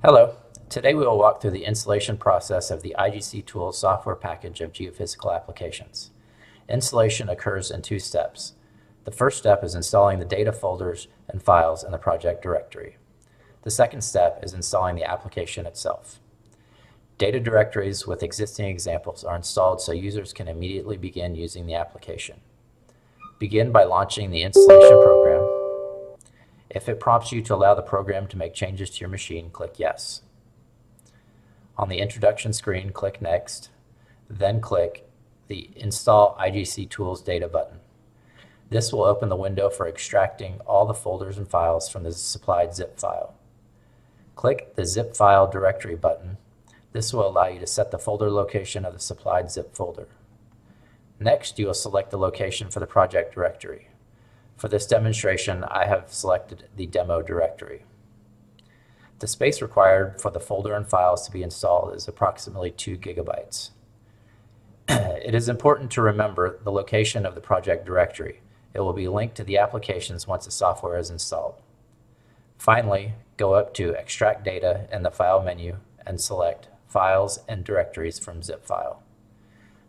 Hello. Today we will walk through the installation process of the IGCTools software package of geophysical applications. Installation occurs in two steps. The first step is installing the data folders and files in the project directory. The second step is installing the application itself. Data directories with existing examples are installed so users can immediately begin using the application. Begin by launching the installation program. If it prompts you to allow the program to make changes to your machine, click Yes. On the introduction screen, click Next, then click the Install IGCTools Data button. This will open the window for extracting all the folders and files from the supplied zip file. Click the Zip File Directory button. This will allow you to set the folder location of the supplied zip folder. Next, you will select the location for the project directory. For this demonstration, I have selected the demo directory. The space required for the folder and files to be installed is approximately 2 gigabytes. It is important to remember the location of the project directory. It will be linked to the applications once the software is installed. Finally, go up to Extract Data in the File menu and select Files and Directories from Zip File.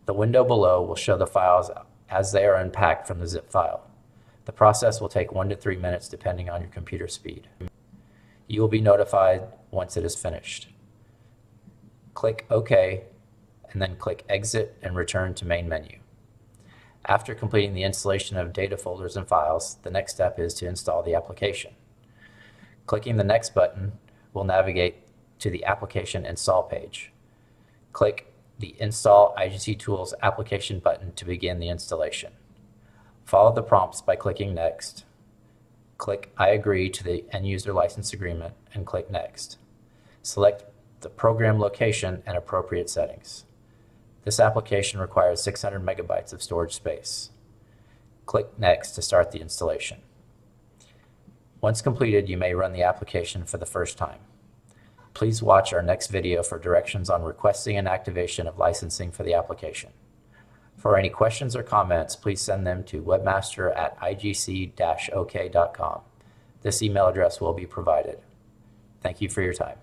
The window below will show the files as they are unpacked from the zip file. The process will take 1 to 3 minutes depending on your computer speed. You will be notified once it is finished. Click OK and then click Exit and return to Main menu. After completing the installation of data folders and files, the next step is to install the application. Clicking the Next button will navigate to the Application Install page. Click the Install IGCTools Application button to begin the installation. Follow the prompts by clicking Next. Click I agree to the end user license agreement and click Next. Select the program location and appropriate settings. This application requires 600 megabytes of storage space. Click Next to start the installation. Once completed, you may run the application for the first time. Please watch our next video for directions on requesting and activation of licensing for the application. For any questions or comments, please send them to webmaster@igc-ok.com. This email address will be provided. Thank you for your time.